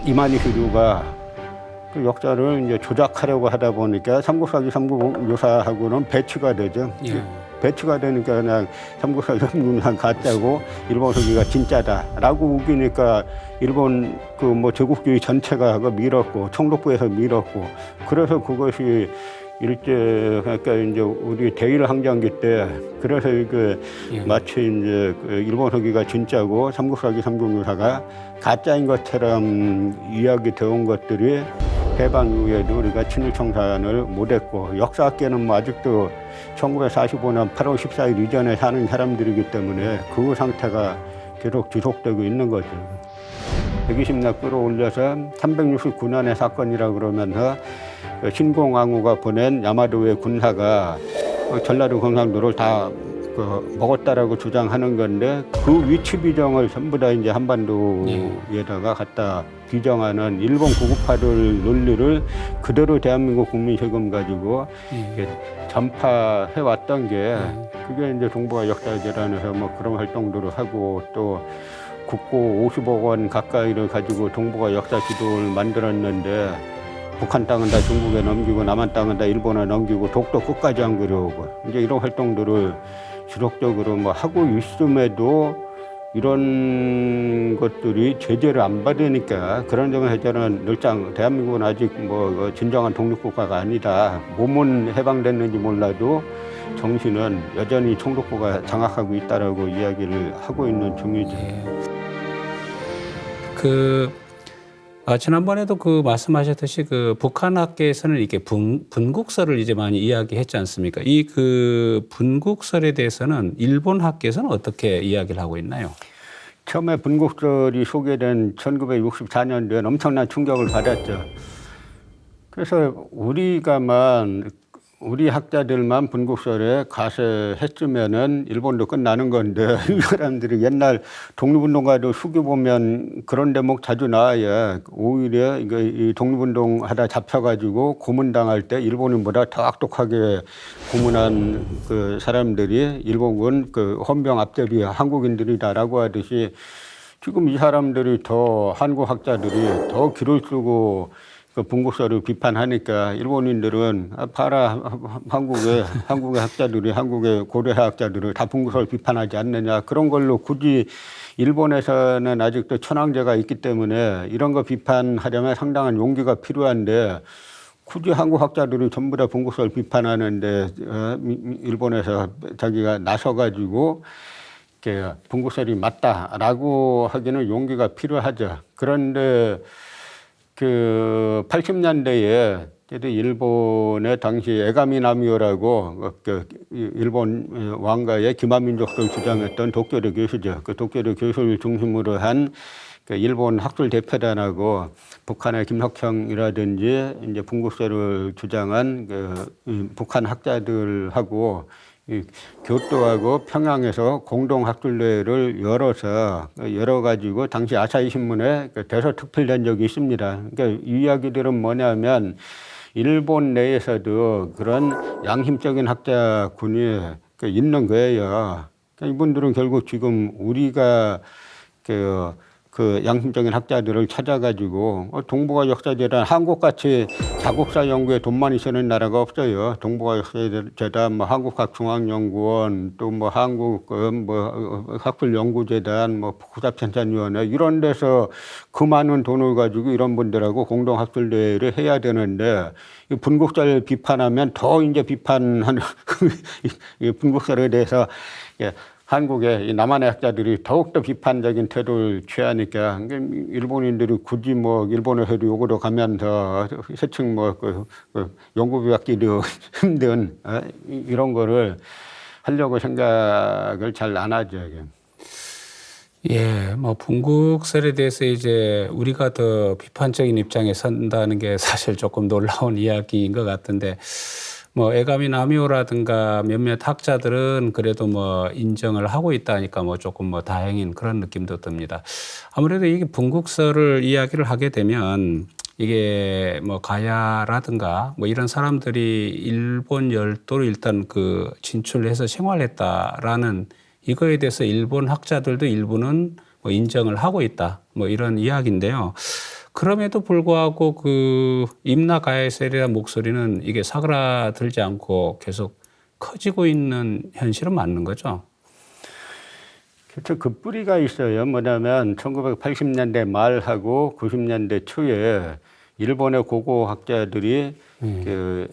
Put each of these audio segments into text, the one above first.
이만희 교주가 그 역사를 이제 조작하려고 하다 보니까 삼국사기 삼국유사하고는 배치가 되죠. 예. 배치가 되니까 그냥 삼국사기 삼국유사 가짜고 일본 서기가 진짜다라고 우기니까 일본 그 뭐 제국주의 전체가 밀었고 총독부에서 밀었고 그래서 그것이 일제 그러니까 이제 우리 대일 항쟁기 때 그래서 이게 예. 마치 이제 그 일본 서기가 진짜고 삼국사기 삼국유사가 가짜인 것처럼 이야기되어 온 것들이 해방 이후에도 우리가 친일 청산을 못했고 역사학계는 뭐 아직도 1945년 8월 14일 이전에 사는 사람들이기 때문에 그 상태가 계속 지속되고 있는 거죠. 120년 끌어올려서 369년의 사건이라 그러면서 신공항우가 보낸 야마도의 군사가 전라도 경상도를 다 먹었다라고 주장하는 건데 그 위치 비정을 전부 다 이제 한반도에다가 갖다 비정하는 일본 구구파들 논리를 그대로 대한민국 국민 세금 가지고 전파해 왔던 게 그게 이제 동북아 역사재단에서 뭐 그런 활동들을 하고 또 국고 50억 원 가까이를 가지고 동북아 역사 지도를 만들었는데 북한 땅은 다 중국에 넘기고 남한 땅은 다 일본에 넘기고 독도 끝까지 안 그려오고 이제 이런 활동들을 지속적으로 뭐 하고 있음에도 이런 것들이 제재를 안 받으니까 그런 점에서 저는 늘상 대한민국은 아직 뭐 진정한 독립국가가 아니다. 몸은 해방됐는지 몰라도 정신은 여전히 총독부가 장악하고 있다라고 이야기를 하고 있는 중이죠. 지난번에도 말씀하셨듯이 북한 학계에서는 이렇게 분국설을 이제 많이 이야기했지 않습니까? 이 분국설에 대해서는 일본 학계에서는 어떻게 이야기를 하고 있나요? 처음에 분국설이 소개된 1964년도에는 엄청난 충격을 받았죠. 그래서 우리 학자들만 분국설에 가세했으면은 일본도 끝나는 건데 이 사람들이 옛날 독립운동가도 수기 보면 그런 대목 자주 나와요. 오히려 이 독립운동 하다 잡혀가지고 고문당할 때 일본인보다 더 악독하게 고문한 그 사람들이 일본군 헌병 앞대비 한국인들이다라고 하듯이 지금 이 사람들이 한국 학자들이 더 기를 쓰고 분국설을 비판하니까 일본인들은 봐라 한국의 학자들이 한국의 고려사 학자들을 다 분국설 비판하지 않느냐 그런 걸로 굳이 일본에서는 아직도 천황제가 있기 때문에 이런 거 비판하려면 상당한 용기가 필요한데 굳이 한국 학자들이 전부 다 분국설 비판하는데 일본에서 자기가 나서가지고 분국설이 맞다라고 하기는 용기가 필요하죠. 그런데 80년대에 일본의 당시 에가미 나미오라고 일본 왕가의 기마민족들 주장했던 독교도 교수죠. 그 독교도 교수를 중심으로 한 일본 학술 대표단하고 북한의 김석형이라든지 이제 분국설을 주장한 북한 학자들하고 교토하고 평양에서 공동 학술대회를 열어가지고 당시 아사히 신문에 대서특필된 적이 있습니다. 그러니까 이 이야기들은 뭐냐면 일본 내에서도 그런 양심적인 학자군이 있는 거예요. 그러니까 이분들은 결국 지금 우리가 양심적인 학자들을 찾아가지고 동북아 역사재단 한국같이 자국사 연구에 돈 많이 쓰는 나라가 없어요. 동북아 역사재단, 뭐 한국학중앙연구원, 또 뭐 한국 학술연구재단, 뭐 국사편찬위원회 이런 데서 그 많은 돈을 가지고 이런 분들하고 공동학술대회를 해야 되는데 분국설 비판하면 더 이제 비판하는 분국설에 대해서 한국의 남한의 학자들이 더욱더 비판적인 태도를 취하니까 일본인들이 굳이 뭐 일본에서도 요구로 가면서 세층 연구비 받기도 힘든 이런 거를 하려고 생각을 잘 안 하죠. 예, 분국설에 대해서 이제 우리가 더 비판적인 입장에 선다는 게 사실 조금 놀라운 이야기인 것 같은데 에가미 나미오라든가 몇몇 학자들은 그래도 인정을 하고 있다니까 조금 다행인 그런 느낌도 듭니다. 아무래도 이게 분국설을 이야기를 하게 되면 이게 가야라든가 이런 사람들이 일본 열도로 일단 진출해서 생활했다라는 이거에 대해서 일본 학자들도 일부는 인정을 하고 있다. 이런 이야기인데요. 그럼에도 불구하고 그 임나 가해설이라는 목소리는 이게 사그라들지 않고 계속 커지고 있는 현실은 맞는 거죠. 그렇죠. 그 뿌리가 있어요. 뭐냐면 1980년대 말하고 90년대 초에 일본의 고고학자들이 그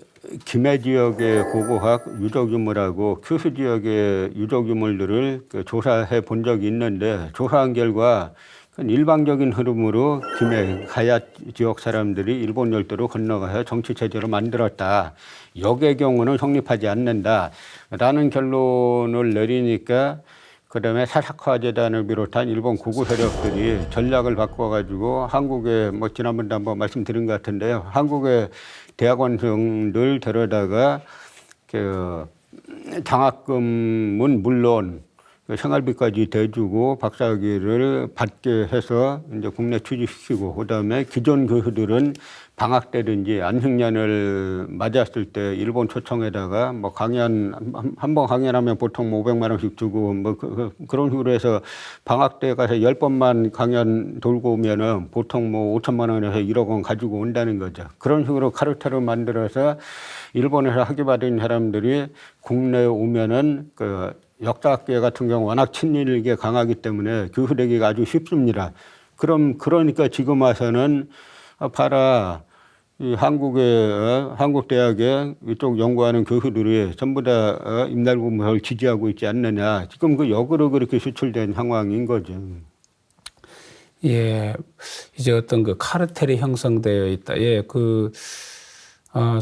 김해 지역의 고고학 유적유물하고 kyushu 지역의 유적유물들을 그 조사해 본 적이 있는데 조사한 결과 일방적인 흐름으로 김해 가야 지역 사람들이 일본 열도로 건너가서 정치 체제를 만들었다. 역의 경우는 성립하지 않는다라는 결론을 내리니까 그다음에 사사카와 재단을 비롯한 일본 구구 세력들이 전략을 바꿔가지고 한국에 뭐 지난번도 한번 말씀드린 것 같은데요. 한국의 대학원생들 데려다가 그 장학금은 물론 생활비까지 대주고 박사학위를 받게 해서 이제 국내 취직시키고 그다음에 기존 교수들은 방학 때든지 안식년을 맞았을 때 일본 초청에다가 뭐 강연 한 번 강연하면 보통 500만 원씩 주고 뭐 그런 식으로 해서 방학 때 가서 10번만 강연 돌고 오면은 보통 뭐 5천만 원에서 1억 원 가지고 온다는 거죠. 그런 식으로 카르텔을 만들어서 일본에서 학위 받은 사람들이 국내에 오면은 그 역사학계 같은 경우 워낙 친일계 강하기 때문에 교수되기가 아주 쉽습니다. 그러니까 지금 와서는 봐라. 이 한국 대학에 이쪽 연구하는 교수들이 전부 다 임날구무를 지지하고 있지 않느냐. 지금 그 역으로 그렇게 수출된 상황인 거죠. 예, 이제 어떤 그 카르텔이 형성되어 있다. 예,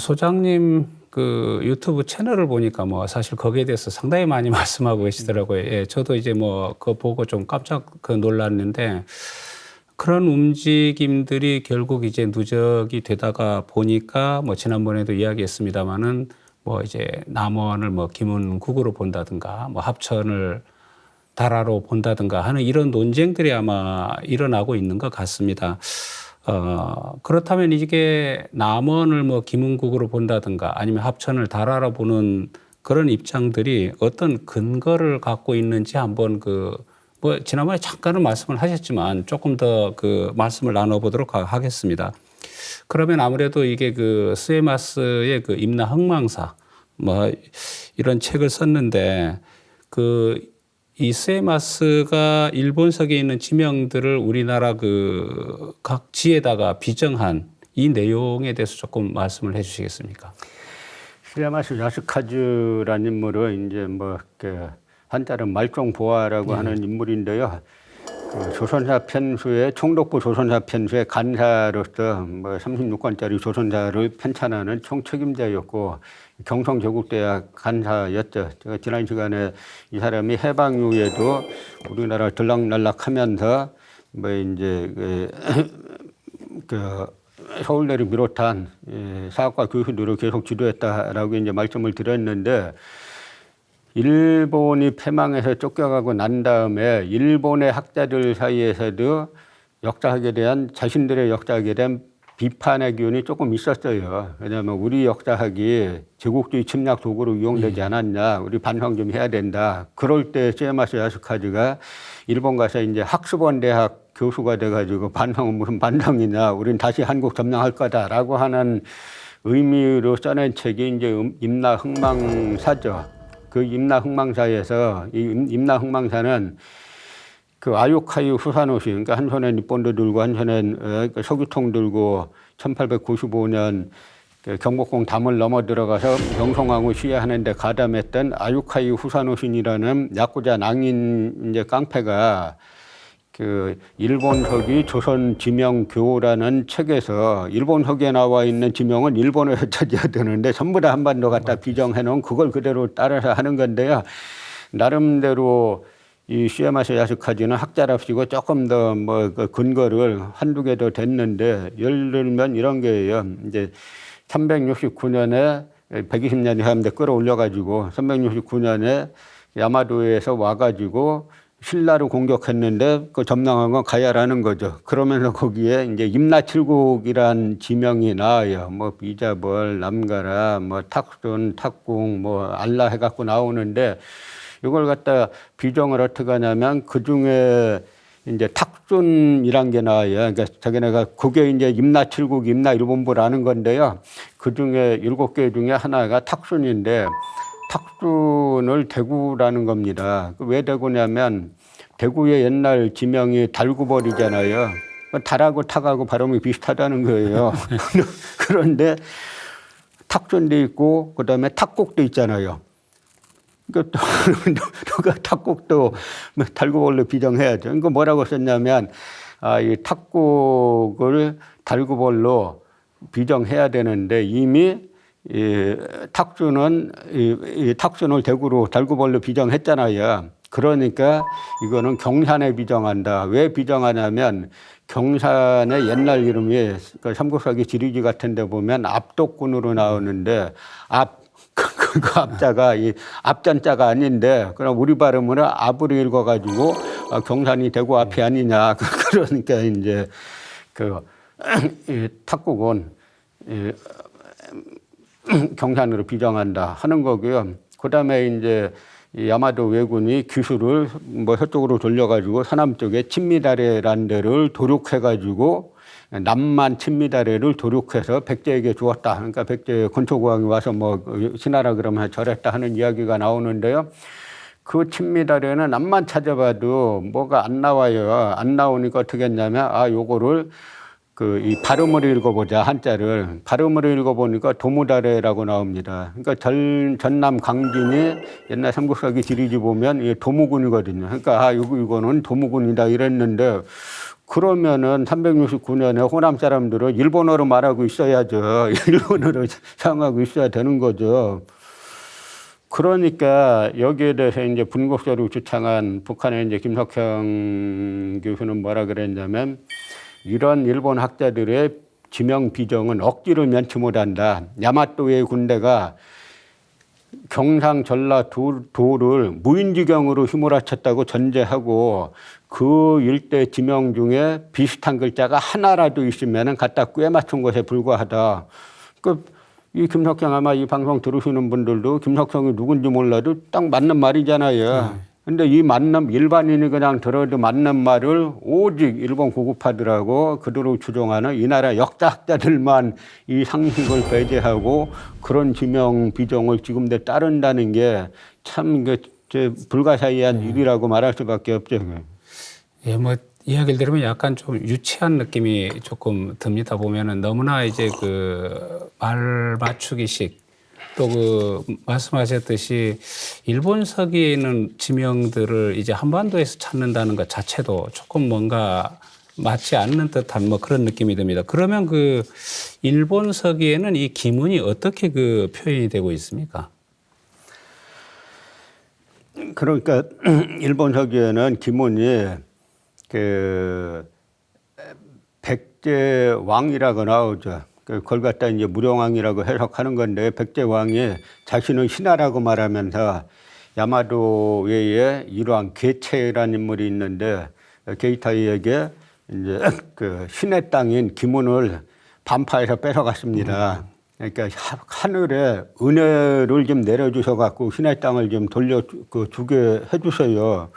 소장님 그 유튜브 채널을 보니까 뭐 사실 거기에 대해서 상당히 많이 말씀하고 계시더라고요. 예, 저도 이제 뭐 그거 보고 좀 깜짝 놀랐는데 그런 움직임들이 결국 이제 누적이 되다가 보니까 뭐 지난번에도 이야기했습니다마는 뭐 이제 남원을 뭐 김은국으로 본다든가 뭐 합천을 다라로 본다든가 하는 이런 논쟁들이 아마 일어나고 있는 것 같습니다. 그렇다면 이게 남원을 뭐 김은국으로 본다든가 아니면 합천을 다라로 보는 그런 입장들이 어떤 근거를 갖고 있는지 한번 뭐 지난번에 잠깐은 말씀을 하셨지만 조금 더 그 말씀을 나눠보도록 하겠습니다. 그러면 아무래도 이게 그 스에마스의 그 임나 흥망사 뭐 이런 책을 썼는데 이 스에마스가 일본석에 있는 지명들을 우리나라 그 각 지에다가 비정한 이 내용에 대해서 조금 말씀을 해주시겠습니까? 스에마스 야스카즈라는 인물은 이제 뭐 한자는 말종보아라고 하는 인물인데요. 그 조선사 편수의 총독부 조선사 편수의 간사로서 뭐 36권짜리 조선사를 편찬하는 총책임자였고 경성제국대학 간사였죠. 제가 지난 시간에 이 사람이 해방 이후에도 우리나라 들락날락하면서 뭐 이제 서울대를 비롯한 사학과 교수들을 계속 지도했다라고 이제 말씀을 드렸는데. 일본이 패망해서 쫓겨가고 난 다음에 일본의 학자들 사이에서도 역사학에 대한 자신들의 역사학에 대한 비판의 기운이 조금 있었어요. 왜냐하면 우리 역사학이 제국주의 침략 도구로 이용되지 않았냐, 우리 반성 좀 해야 된다. 그럴 때 스에마스 야스카즈가 일본 가서 이제 학습원 대학 교수가 돼가지고 반성은 무슨 반성이냐, 우린 다시 한국 점령할 거다라고 하는 의미로 써낸 책이 이제 임나 흥망사죠. 그 임나 흥망사에서 이 임나 흥망사는 그 아유카유 후사노시, 그러니까 한 손에 니폰도 들고 한 손에 석유통 들고 1895년 경복궁 담을 넘어 들어가서 명성황후 시해하는데 가담했던 아유카유 후사노신이라는 야쿠자 낭인 이제 깡패가 그 일본석이 조선 지명교라는 책에서 일본석에 나와 있는 지명은 일본어에 찾아야 되는데 전부 다 한반도 갖다 비정해 놓은 그걸 그대로 따라서 하는 건데요. 나름대로 이 스에마스 야스카즈는 학자랍시고 조금 더 뭐 근거를 한두 개 더 됐는데 예를 들면 이런 게예요. 이제 369년에 120년이 하는데 끌어올려가지고 369년에 야마도에서 와가지고 신라를 공격했는데 그 점령한 건 가야라는 거죠. 그러면서 거기에 이제 임나칠국이란 지명이 나와요. 뭐 비자벌, 남가라, 뭐 탁순, 탁궁, 뭐 알라 해갖고 나오는데 이걸 갖다 비정을 어떻게 하냐면 그 중에 이제 탁순이란 게 나와요. 그러니까 자기네가 그게 이제 임나칠국 임나일본부라는 건데요. 그 중에 7개 중에 하나가 탁순인데 탁순을 대구라는 겁니다. 왜 대구냐면 대구의 옛날 지명이 달구벌이잖아요. 달하고 탁하고 발음이 비슷하다는 거예요. 그런데 탁순도 있고 그다음에 탁곡도 있잖아요. 그러니까 또 누가 탁곡도 달구벌로 비정해야죠. 그러니까 뭐라고 썼냐면 이 탁곡을 달구벌로 비정해야 되는데 이미 탁순은 탁순을 대구로 달구벌로 비정했잖아요. 그러니까 이거는 경산에 비정한다. 왜 비정하냐면 경산의 옛날 이름이 삼국사기 지리지 같은 데 보면 압독군으로 나오는데 그 앞자가 이 앞잔자가 아닌데 그럼 우리 발음으로 압으로 읽어가지고 경산이 대구 앞이 아니냐. 그러니까 이제 이 탁국은 경산으로 비정한다 하는 거고요. 그다음에 이제 야마도 왜군이 기술을 뭐 서쪽으로 돌려가지고 서남 쪽에 친미다레라는 데를 도륙해가지고 남만 친미다레를 도륙해서 백제에게 주었다. 그러니까 백제 건초고왕이 와서 뭐 신하라 그러면 절했다 하는 이야기가 나오는데요. 그 친미다레는 남만 찾아봐도 뭐가 안 나와요. 안 나오니까 어떻게 했냐면 요거를 이 발음을 읽어보자, 한자를. 발음을 읽어보니까 도무다레라고 나옵니다. 그러니까 전남 강진이 옛날 삼국사기 지리지 보면 이게 도무군이거든요. 그러니까 이거는 도무군이다 이랬는데 그러면은 369년에 호남 사람들은 일본어로 말하고 있어야죠. 일본어로 사용하고 있어야 되는 거죠. 그러니까 여기에 대해서 이제 분국서를 주창한 북한의 이제 김석형 교수는 뭐라 그랬냐면 이런 일본 학자들의 지명 비정은 억지로 면치 못한다. 야마토의 군대가 경상 전라도를 무인지경으로 휘몰아쳤다고 전제하고 그 일대 지명 중에 비슷한 글자가 하나라도 있으면 갖다 꿰 맞춘 것에 불과하다. 이 김석형 아마 이 방송 들으시는 분들도 김석형이 누군지 몰라도 딱 맞는 말이잖아요. 근데 이 맞는 일반인이 그냥 들어도 맞는 말을 오직 일본 고급파들하고 그들을 추종하는 이 나라 역사학자들만 이 상식을 배제하고 그런 지명 비정을 지금도 따른다는 게 참 불가사의한 일이라고 말할 수밖에 없죠. 예, 뭐 이야기를 들으면 약간 좀 유치한 느낌이 조금 듭니다. 보면은 너무나 이제 말 맞추기식 또 말씀하셨듯이 일본 서기에는 지명들을 이제 한반도에서 찾는다는 것 자체도 조금 뭔가 맞지 않는 듯한 뭐 그런 느낌이 듭니다. 그러면 일본 서기에는 이 기문이 어떻게 표현이 되고 있습니까? 그러니까 일본 서기에는 기문이 백제왕이라고 나오죠. 그걸 갖다 이제 무령왕이라고 해석하는 건데 백제왕이 자신을 신하라고 말하면서 야마도 외에 일왕 괴체라는 인물이 있는데 게이타이에게 이제 신의 땅인 기문을 반파해서 뺏어갔습니다. 그러니까 하늘에 은혜를 좀 내려주셔갖고 신의 땅을 좀 주게 해주세요.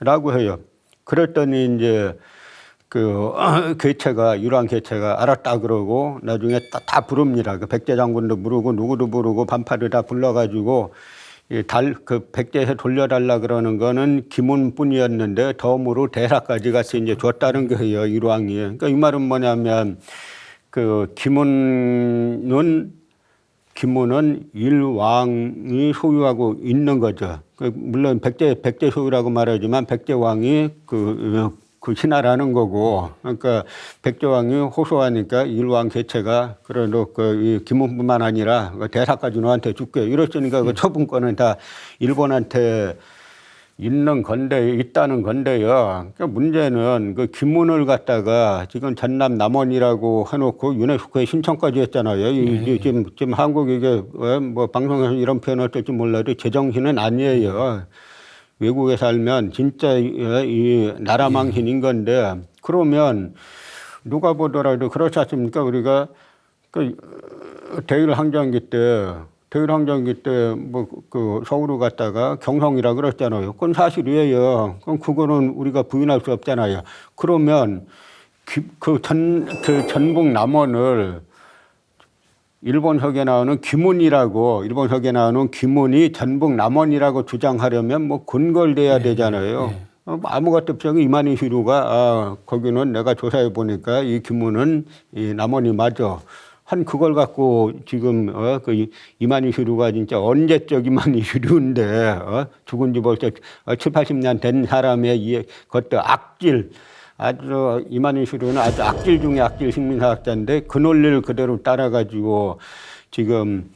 라고 해요. 그랬더니 이제 유랑 개체가 알았다 그러고 나중에 다 부릅니다. 백제 장군도 부르고 누구도 부르고 반파를 다 불러가지고 백제에서 돌려달라 그러는 거는 기문뿐이었는데 덤으로 대사까지 같이 이제 줬다는 거예요. 일왕이. 그러니까 이 말은 뭐냐면 기문은 일왕이 소유하고 있는 거죠. 물론 백제 소유라고 말하지만 백제왕이 신하라는 거고, 그러니까 백제왕이 호소하니까 일왕 개체가 그래도 이 기문뿐만 아니라 대사까지 너한테 줄게 이랬으니까 그 처분권은 다 일본한테 있다는 건데요. 그러니까 문제는 기문을 갖다가 지금 전남 남원이라고 해놓고 유네스코에 신청까지 했잖아요. 지금 한국 이게 뭐 방송에서 이런 표현을 할지 몰라도 제정신은 아니에요. 외국에 살면 진짜 이 나라 망신인 건데 그러면 누가 보더라도 그렇지 않습니까? 우리가 대일 항쟁기 때 대일항전기 때 뭐 그 서울을 갔다가 경성이라 그랬잖아요. 그건 사실이에요. 그럼 그거는 우리가 부인할 수 없잖아요. 그러면 그 전북 남원을 일본석에 나오는 일본석에 나오는 귀문이 전북 남원이라고 주장하려면 뭐 근거를 대야 되잖아요. 아무것도 없이 이만희 시루가 거기는 내가 조사해 보니까 이 귀문은 이 남원이 맞아. 한 그걸 갖고 지금 그 이만희 시루가 진짜 언제적 이만희 시루인데 죽은 지 벌써 7, 80년 된 사람의 그것도 악질. 아주 이만희 시루는 아주 악질 중에 악질 식민사학자인데 그 논리를 그대로 따라가지고 지금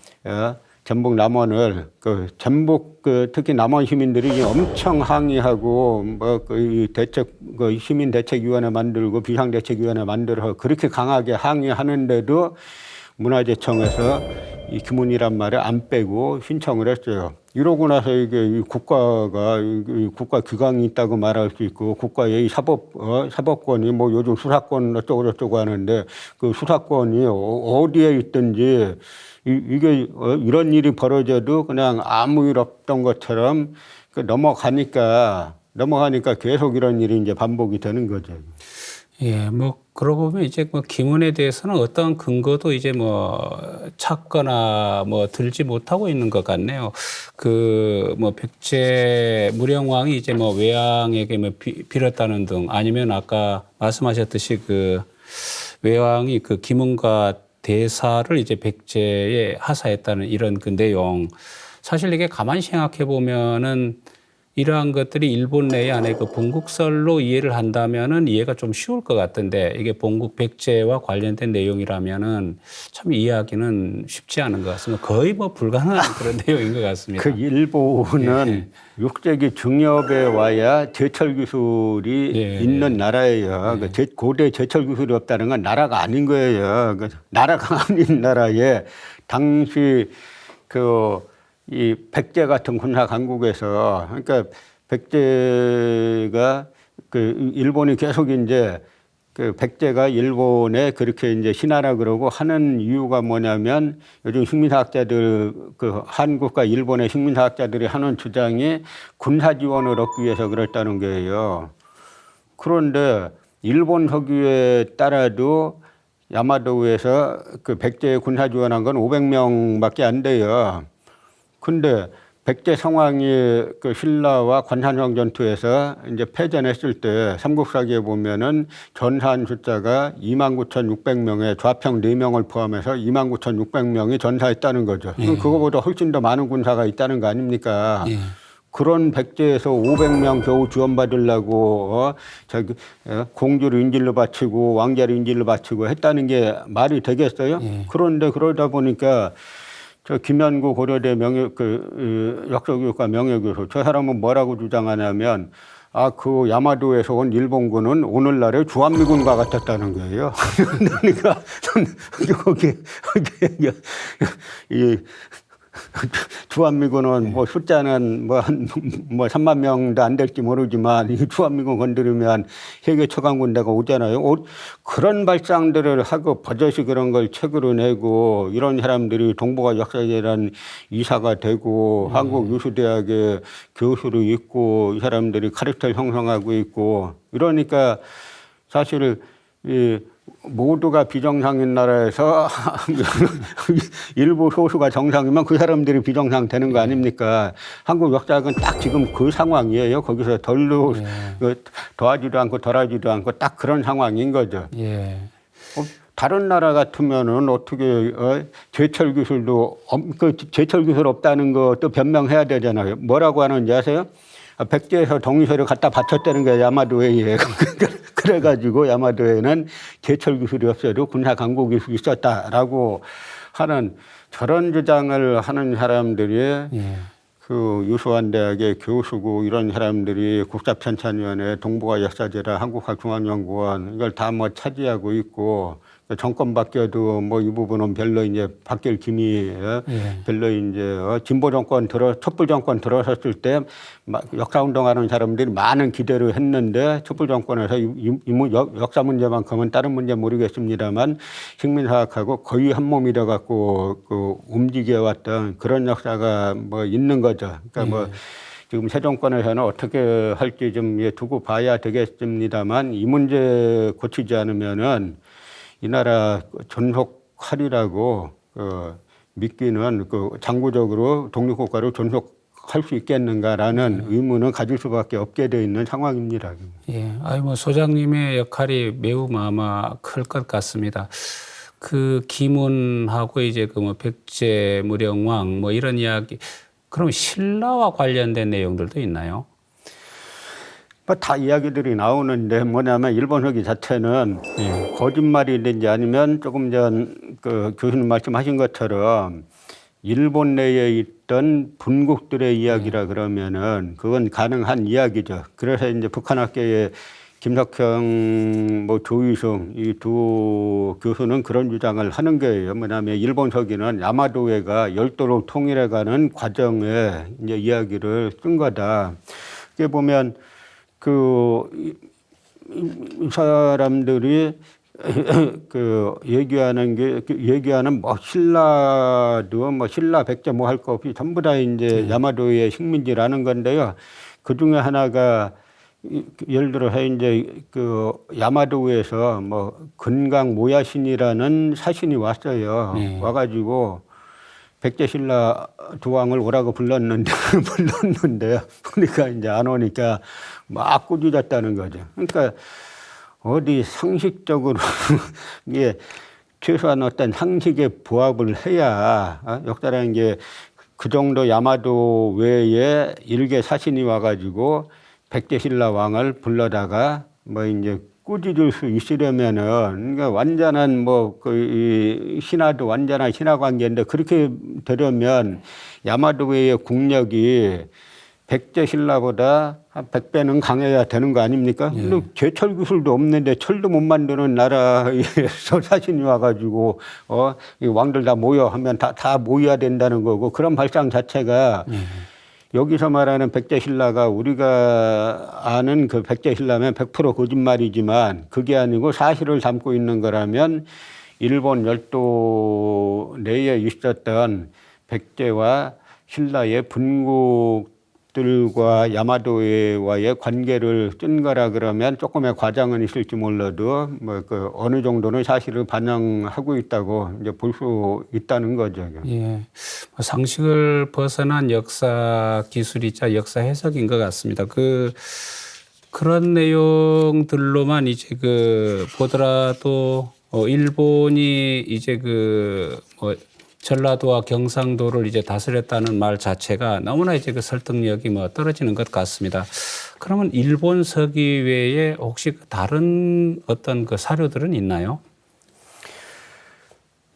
전북 남원을 전북 특히 남원 시민들이 엄청 항의하고 뭐 시민 대책위원회 만들고 비상대책위원회 만들어 그렇게 강하게 항의하는데도 문화재청에서 이 규문이란 말을 안 빼고 신청을 했어요. 이러고 나서 이게 이 국가가 국가 기강이 있다고 말할 수 있고 국가의 사법권이 뭐 요즘 수사권 어쩌고 하는데 그 수사권이 어디에 있든지 이게 이런 일이 벌어져도 그냥 아무 일 없던 것처럼 넘어가니까 계속 이런 일이 이제 반복이 되는 거죠. 예, 뭐 그러고 보면 이제 뭐 기문에 대해서는 어떤 근거도 이제 뭐 찾거나 뭐 들지 못하고 있는 것 같네요. 그 뭐 백제 무령왕이 이제 뭐 외왕에게 뭐 빌었다는 등 아니면 아까 말씀하셨듯이 그 외왕이 그 기문과 대사를 이제 백제에 하사했다는 이런 그 내용. 사실 이게 가만히 생각해 보면은 이러한 것들이 일본 내에 안에 그 본국설로 이해를 한다면은 이해가 좀 쉬울 것 같은데 이게 본국 백제와 관련된 내용이라면은 참 이해하기는 쉽지 않은 것 같습니다. 거의 뭐 불가능한 그런 내용인 것 같습니다. 그 일본은 6세기 중엽에 와야 제철 기술이 있는 나라예요. 고대 제철 기술이 없다는 건 나라가 아닌 거예요. 나라가 아닌 나라에 당시 이 백제 같은 군사 강국에서 그러니까 백제가 일본이 계속 이제 백제가 일본에 그렇게 이제 신하라 그러고 하는 이유가 뭐냐면 요즘 식민사학자들 한국과 일본의 식민사학자들이 하는 주장이 군사 지원을 얻기 위해서 그랬다는 거예요. 그런데 일본 서기에 따라도 야마도에서 백제에 군사 지원한 건 500명밖에 안 돼요. 근데 백제 상황이 신라와 관산성 전투에서 이제 패전했을 때 삼국사기에 보면은 전사한 숫자가 29,600명에 좌평 4명을 포함해서 29,600명이 전사했다는 거죠. 그거보다 훨씬 더 많은 군사가 있다는 거 아닙니까? 그런 백제에서 500명 겨우 지원받으려고 공주를 인질로 바치고 왕자를 인질로 바치고 했다는 게 말이 되겠어요? 그런데 그러다 보니까 김현구 고려대 역사교육과 명예교수 저 사람은 뭐라고 주장하냐면 그 야마도에서 온 일본군은 오늘날의 주한미군과 같았다는 거예요. 그러니까 거기 주한미군은 뭐 숫자는 뭐 3만 명도 안 될지 모르지만 이 주한미군 건드리면 세계 최강 군대가 오잖아요. 그런 발상들을 하고 버젓이 그런 걸 책으로 내고 이런 사람들이 동북아 역사계란 이사가 되고 한국 유수대학에 교수로 있고 이 사람들이 카르텔 형성하고 있고 이러니까 사실 모두가 비정상인 나라에서 일부 소수가 정상이면 그 사람들이 비정상 되는 거 아닙니까? 한국 역사학은 딱 지금 그 상황이에요. 거기서 더하지도 않고 덜하지도 않고 딱 그런 상황인 거죠. 다른 나라 같으면은 어떻게 제철 기술도 제철 기술 없다는 것도 변명해야 되잖아요. 뭐라고 하는지 아세요? 백제에서 동의서를 갖다 바쳤다는 게 야마도에 그래가지고 야마도에는 제철 기술이 없어도 군사 강국 기술이 있었다라고 하는 저런 주장을 하는 사람들이 그 유수한 대학의 교수고 이런 사람들이 국사편찬위원회, 동북아 역사재단, 한국학중앙연구원 이걸 다 뭐 차지하고 있고 정권 바뀌어도 뭐 이 부분은 별로 이제 바뀔 기미 별로 이제 진보 정권 촛불 정권 들어섰을 때 역사 운동하는 사람들이 많은 기대를 했는데 촛불 정권에서 역사 문제만큼은 다른 문제 모르겠습니다만 식민사학하고 거의 한 몸이 돼 갖고 그 움직여왔던 그런 역사가 뭐 있는 거죠. 그러니까 뭐 지금 새 정권에서는 어떻게 할지 좀 두고 봐야 되겠습니다만 이 문제 고치지 않으면은 이 나라 존속하리라고 믿기는 장구적으로 독립국가로 존속할 수 있겠는가라는 의문은 가질 수밖에 없게 돼 있는 상황입니다. 예, 뭐 소장님의 역할이 매우 아마 클 것 같습니다. 그 기문하고 이제 그 뭐 백제 무령왕 뭐 이런 이야기, 그럼 신라와 관련된 내용들도 있나요? 다 이야기들이 나오는데 뭐냐면 일본 후기 자체는 거짓말이든지 아니면 조금 전 그 교수님 말씀하신 것처럼 일본 내에 있던 분국들의 이야기라 그러면은 그건 가능한 이야기죠. 그래서 이제 북한학계의 김석형, 뭐 조유승 이 두 교수는 그런 주장을 하는 거예요. 뭐냐면 일본 서기는 야마도해가 열도로 통일해가는 과정에 이제 이야기를 쓴 거다. 이게 보면 이 사람들이 얘기하는 뭐 신라도 뭐 신라 백제 뭐 할 거 없이 전부 다 이제 야마도의 식민지라는 건데요. 그 중에 하나가 예를 들어서 이제 그 야마도에서 뭐 근강 모야신이라는 사신이 왔어요. 와가지고 백제 신라 두 왕을 오라고 불렀는데 그러니까 이제 안 오니까 막 꾸짖었다는 거죠. 그러니까 어디 상식적으로 이게 최소한 어떤 상식에 부합을 해야 역사라는 게 그 정도 야마도 외에 일개 사신이 와가지고 백제 신라 왕을 불러다가 뭐 이제 꾸짖을 수 있으려면은 그러니까 완전한 뭐 그 신하도 완전한 신하 관계인데 그렇게 되려면 야마도의 국력이 백제 신라보다 한 100배는 강해야 되는 거 아닙니까? 근데 제철 기술도 없는데 철도 못 만드는 나라에서 사신이 와가지고 이 왕들 다 모여 하면 다 모여야 된다는 거고 그런 발상 자체가 여기서 말하는 백제 신라가 우리가 아는 그 백제 신라면 100% 거짓말이지만 그게 아니고 사실을 담고 있는 거라면 일본 열도 내에 있었던 백제와 신라의 분국들과 야마도와의 관계를 쓴 거라 그러면 조금의 과장은 있을지 몰라도 뭐 그 어느 정도는 사실을 반영하고 있다고 이제 볼 수 있다는 거죠. 예, 상식을 벗어난 역사 기술이자 역사 해석인 것 같습니다. 그런 내용들로만 이제 보더라도 일본이 이제 뭐 전라도와 경상도를 이제 다스렸다는 말 자체가 너무나 이제 설득력이 뭐 떨어지는 것 같습니다. 그러면 일본 서기 외에 혹시 다른 어떤 사료들은 있나요?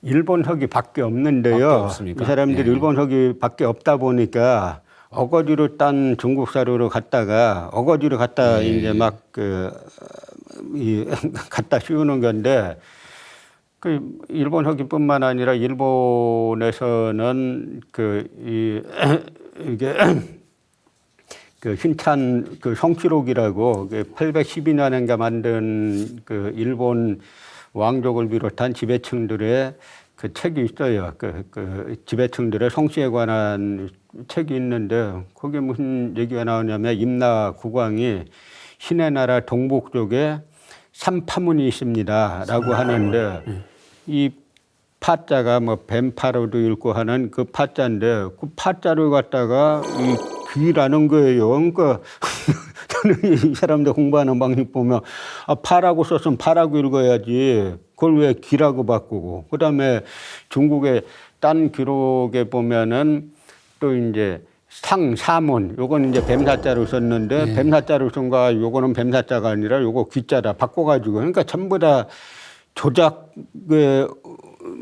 일본 서기밖에 없는데요. 이 사람들이 일본 서기밖에 없다 보니까 어거지로 딴 중국 사료로 갔다가 어거지로 갔다 이제 막 갖다 씌우는 건데 일본 서기뿐만 아니라 일본에서는 이게 신찬 성취록이라고 812년인가 만든 일본 왕족을 비롯한 지배층들의 책이 있어요. 지배층들의 성씨에 관한 책이 있는데 거기에 무슨 얘기가 나오냐면 임나 국왕이 신의 나라 동북쪽에 삼파문이 있습니다라고 하는데 이 파자가 뭐 뱀파로도 읽고 하는 그 파자인데 그 파자를 갖다가 이 귀라는 거예요. 그러니까 저는 이 사람들 공부하는 방식 보면 파라고 썼으면 파라고 읽어야지 그걸 왜 귀라고 바꾸고 그다음에 중국의 딴 기록에 보면은 또 이제 사문 요건 이제 뱀사자로 썼는데 뱀사자로 쓴 거 요거는 뱀사자가 아니라 요거 귀자다 바꿔가지고 그러니까 전부 다 조작의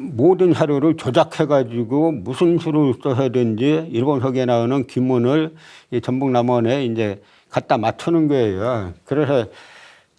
모든 자료를 조작해가지고 무슨 수를 써야 되는지 일본석에 나오는 기문을 이 전북남원에 이제 갖다 맞추는 거예요. 그래서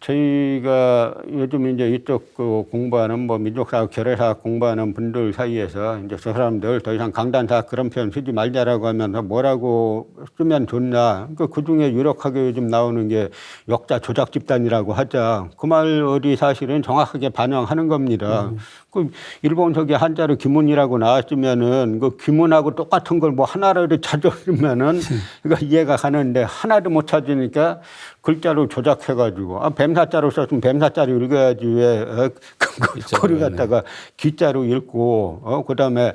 저희가 요즘 이제 이쪽 그 공부하는 뭐 민족사학, 결의사학 공부하는 분들 사이에서 이제 저 사람들 더 이상 강단사학 그런 표현 쓰지 말자라고 하면서 뭐라고 쓰면 좋냐. 그 중에 유력하게 요즘 나오는 게 역사 조작 집단이라고 하자. 그 말이 사실은 정확하게 반영하는 겁니다. 그 일본석에 한자로 기문이라고 나왔으면은 그 기문하고 똑같은 걸 뭐 하나를 찾아주면은 그러니까 이해가 가는데 하나도 못 찾으니까 글자로 조작해가지고 뱀사자로 썼으면 뱀사자로 읽어야지 왜 그걸 갖다가 기자로 읽고 그다음에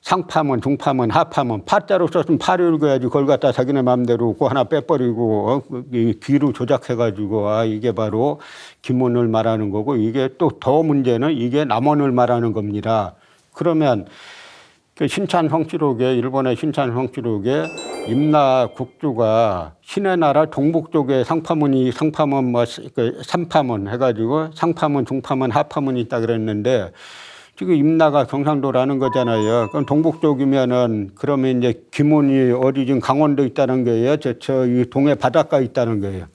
상파문, 중파문, 하파문 파자로 썼으면 파로 읽어야지 그걸 갖다 자기네 마음대로 그 하나 빼버리고 귀로 조작해가지고 이게 바로 기문을 말하는 거고 이게 또 더 문제는 이게 남원을 말하는 겁니다. 그러면 그 신찬성취록에 일본의 신찬성취록에 임나 국주가 신의 나라 동북 쪽에 상파문 뭐 그 삼파문 해가지고 상파문, 중파문, 하파문이 있다 그랬는데 지금 임나가 경상도라는 거잖아요. 그럼 동북 쪽이면은 그러면 이제 기문이 어디 지금 강원도 있다는 거예요. 저 이 동해 바닷가 있다는 거예요.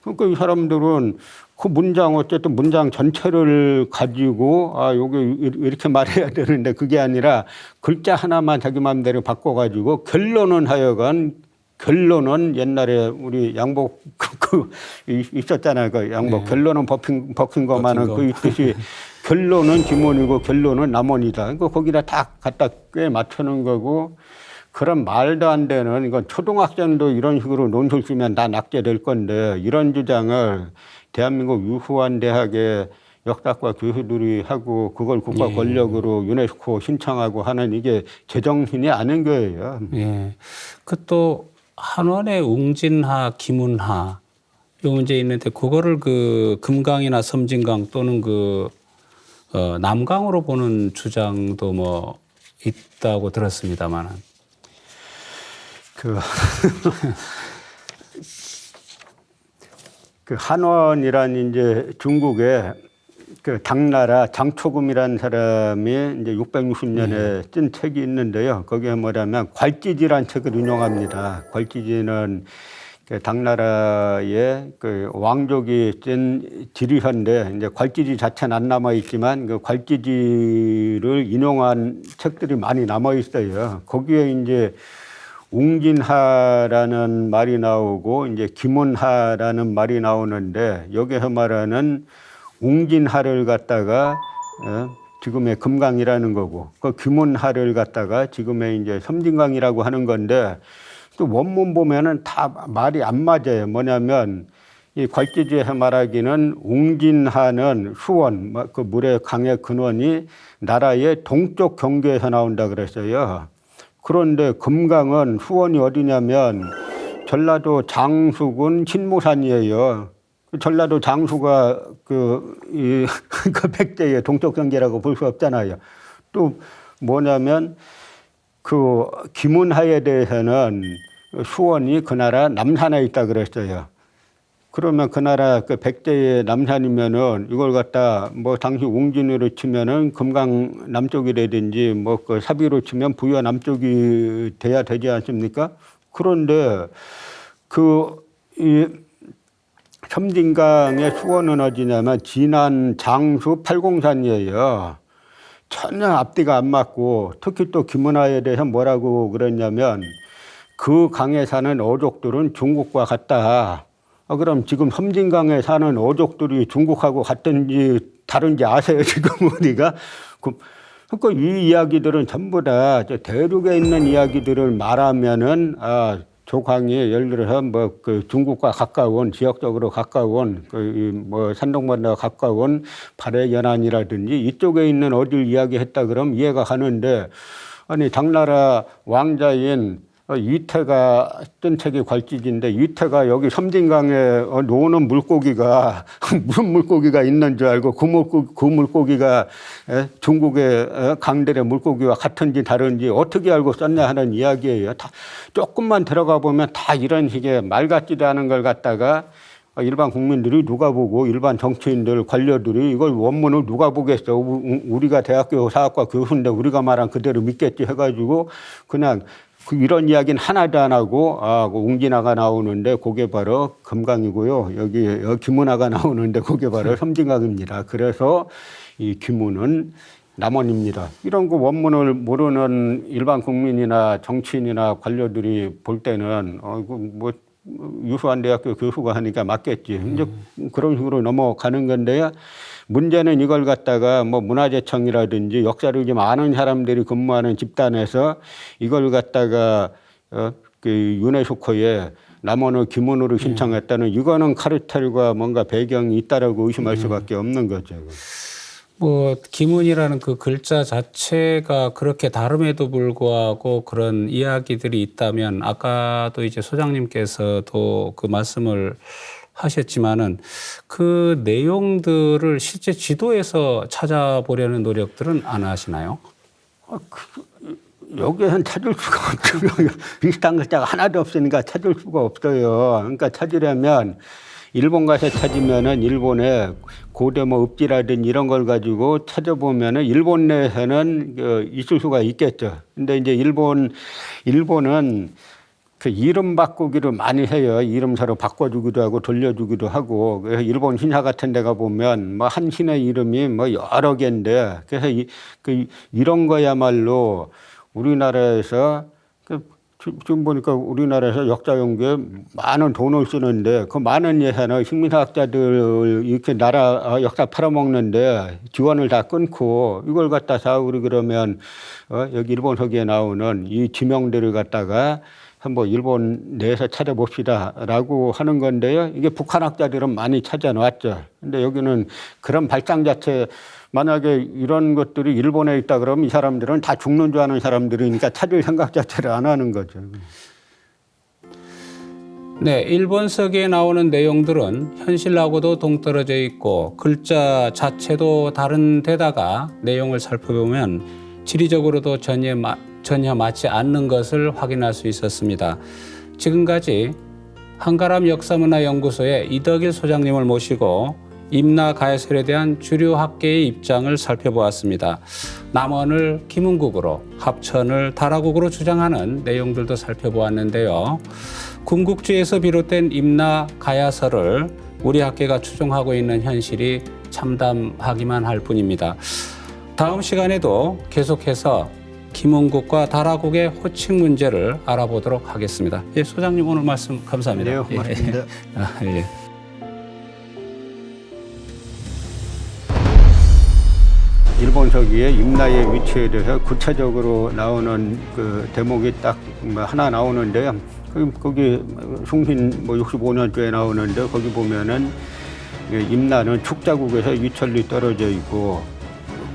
그러니까 이 사람들은 그 문장 어쨌든 문장 전체를 가지고 요게 이렇게 말해야 되는데 그게 아니라 글자 하나만 자기 마음대로 바꿔가지고 결론은 하여간 결론은 옛날에 우리 양복 있었잖아요. 그 양복 네. 결론은 벗긴 거만은 그 뜻이 결론은 기문이고 결론은 남원이다. 그러니까 거기다 딱 갖다 꽤 맞추는 거고 그런 말도 안 되는 이건 초등학생도 이런 식으로 논술 쓰면 다 낙제될 건데 이런 주장을 대한민국 유후한 대학의 역사과 교수들이 하고 그걸 국가 권력으로 유네스코 신청하고 하는 이게 제정신이 아닌 거예요. 예. 그 또 한원의 웅진하, 기문하 요 문제 있는데 그거를 그 금강이나 섬진강 또는 그 남강으로 보는 주장도 뭐 있다고 들었습니다만은. 그 한원이란 이제 중국의 그 당나라 장초금이라는 사람이 이제 660년에 쓴 책이 있는데요. 거기에 뭐냐면 괄지지라는 책을 인용합니다. 괄지지는 그 당나라의 그 왕족이 쓴 지리서인데 이제 괄지지 자체는 안 남아 있지만 그 괄지지를 인용한 책들이 많이 남아 있어요. 거기에 이제 웅진하라는 말이 나오고 이제 기문하라는 말이 나오는데 여기서 말하는 웅진하를 갖다가 지금의 금강이라는 거고 그 기문하를 갖다가 지금의 이제 섬진강이라고 하는 건데 또 원문 보면은 다 말이 안 맞아요. 뭐냐면 이 괄지지에서 말하기는 웅진하는 수원 그 물의 강의 근원이 나라의 동쪽 경계에서 나온다 그랬어요. 그런데 금강은 수원이 어디냐면 전라도 장수군 신무산이에요. 전라도 장수가 그 백제의 동쪽 경계라고 볼 수 없잖아요. 또 뭐냐면 그 기문하에 대해서는 수원이 그 나라 남산에 있다 그랬어요. 그러면 그 나라 그 백제의 남산이면은 이걸 갖다 뭐 당시 웅진으로 치면은 금강 남쪽이라든지 뭐 그 사비로 치면 부여 남쪽이 돼야 되지 않습니까? 그런데 이 섬진강의 수원은 어디냐면 진안 장수 팔공산이에요. 전혀 앞뒤가 안 맞고 특히 또 기문하에 대해서 뭐라고 그랬냐면 그 강에 사는 어족들은 중국과 같다. 그럼 지금 섬진강에 사는 어족들이 중국하고 같은지 다른지 아세요? 지금 우리가? 그러니까 이 이야기들은 전부 다 대륙에 있는 이야기들을 말하면은 저 강이 예를 들어서 뭐 그 중국과 가까운 지역적으로 가까운 그 뭐 산동반도와 가까운 발해 연안이라든지 이쪽에 있는 어디를 이야기했다 그러면 이해가 가는데 아니 당나라 왕자인 이태가 쓴 책이 괄지지인데 이태가 여기 섬진강에 노는 물고기가 무슨 물고기가 있는 줄 알고 그 물고기가 중국의 강들의 물고기와 같은지 다른지 어떻게 알고 썼냐 하는 이야기예요. 다 조금만 들어가 보면 다 이런 식의 말 같지도 않은 걸 갖다가 일반 국민들이 누가 보고 일반 정치인들 관료들이 이걸 원문을 누가 보겠어. 우리가 대학교 사학과 교수인데 우리가 말한 그대로 믿겠지 해가지고 그냥 이런 이야기는 하나도 안 하고 웅진아가 나오는데 그게 바로 금강이고요. 여기 김은아가 나오는데 그게 바로 섬진강입니다. 그래서 이 김은은 남원입니다. 이런 거 원문을 모르는 일반 국민이나 정치인이나 관료들이 볼 때는 이거 뭐 유수한 대학교 교수가 하니까 맞겠지. 이제 그런 식으로 넘어가는 건데요. 문제는 이걸 갖다가 뭐 문화재청이라든지 역사를 좀 아는 사람들이 근무하는 집단에서 이걸 갖다가 그 유네스코에 남원의 김은으로 신청했다는 이거는 카르텔과 뭔가 배경이 있다라고 의심할 수밖에 없는 거죠. 뭐 김은이라는 그 글자 자체가 그렇게 다름에도 불구하고 그런 이야기들이 있다면 아까도 이제 소장님께서도 그 말씀을 하셨지만은 그 내용들을 실제 지도에서 찾아보려는 노력들은 안 하시나요? 여기에는 찾을 수가 없어요. 비슷한 글자가 하나도 없으니까 찾을 수가 없어요. 그러니까 찾으려면 일본 가서 찾으면은 일본의 고대 뭐 읍지라든지 이런 걸 가지고 찾아보면은 일본 내에서는 있을 수가 있겠죠. 근데 이제 일본은 그 이름 바꾸기를 많이 해요. 이름 서로 바꿔주기도 하고 돌려주기도 하고. 그래서 일본 신사 같은 데가 보면 뭐 한 신의 이름이 뭐 여러 개인데 그래서 이런 거야말로 우리나라에서 지금 보니까 우리나라에서 역사 연구에 많은 돈을 쓰는데 그 많은 예산을 식민사학자들 이렇게 나라 역사 팔아먹는데 지원을 다 끊고 이걸 갖다가 우리 그러면 여기 일본 서기에 나오는 이 지명들을 갖다가 한번 일본 내에서 찾아봅시다라고 하는 건데요. 이게 북한 학자들은 많이 찾아놨죠. 근데 여기는 그런 발상 자체 만약에 이런 것들이 일본에 있다 그러면 이 사람들은 다 죽는 줄 아는 사람들이니까 찾을 생각 자체를 안 하는 거죠. 네, 일본 서기에 나오는 내용들은 현실하고도 동떨어져 있고 글자 자체도 다른 데다가 내용을 살펴보면 지리적으로도 전혀 맞지 않는 것을 확인할 수 있었습니다. 지금까지 한가람 역사문화연구소의 이덕일 소장님을 모시고 임나 가야설에 대한 주류 학계의 입장을 살펴보았습니다. 남원을 김은국으로, 합천을 다라국으로 주장하는 내용들도 살펴보았는데요. 군국주의에서 비롯된 임나 가야설을 우리 학계가 추종하고 있는 현실이 참담하기만 할 뿐입니다. 다음 시간에도 계속해서 김은국과 다라국의 호칭 문제를 알아보도록 하겠습니다. 예, 소장님 오늘 말씀 감사합니다. 네, 고맙습니다. 예. 일본 서기의 임나의 위치에 대해서 구체적으로 나오는 그 대목이 딱 하나 나오는데요. 거기 숭신 65년도에 나오는데 거기 보면은 임나는 축자국에서 이천리 떨어져 있고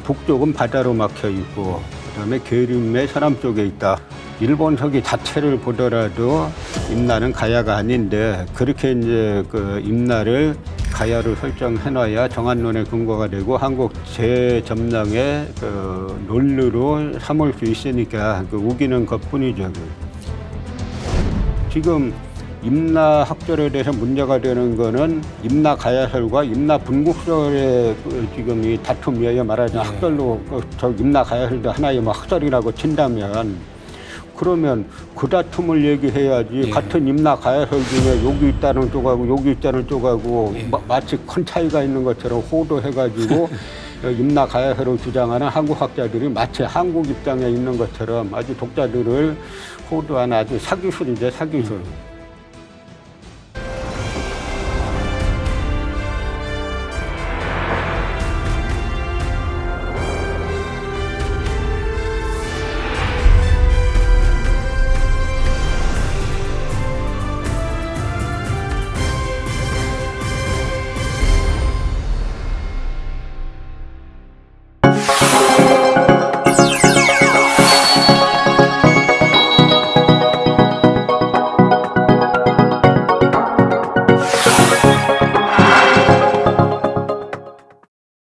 북쪽은 바다로 막혀 있고 그다음에 계림의 서남 쪽에 있다. 일본 서기 자체를 보더라도 임나는 가야가 아닌데 그렇게 이제 그 임나를 가야로 설정해놔야 정한론의 근거가 되고 한국 재점령의 그 논리로 삼을 수 있으니까 그 우기는 것뿐이죠. 지금 임나 학절에 대해서 문제가 되는 거는 임나 가야설과 임나 분국설의 지금 이 다툼이에요. 말하자면 학설로 저 임나 가야설도 하나의 뭐 학설이라고 친다면 그러면 그 다툼을 얘기해야지 같은 임나 가야설 중에 여기 있다는 쪽하고 여기 있다는 쪽하고 마치 큰 차이가 있는 것처럼 호도해가지고 임나 가야설을 주장하는 한국 학자들이 마치 한국 입장에 있는 것처럼 아주 독자들을 호도하는 아주 사기술이죠, 사기술.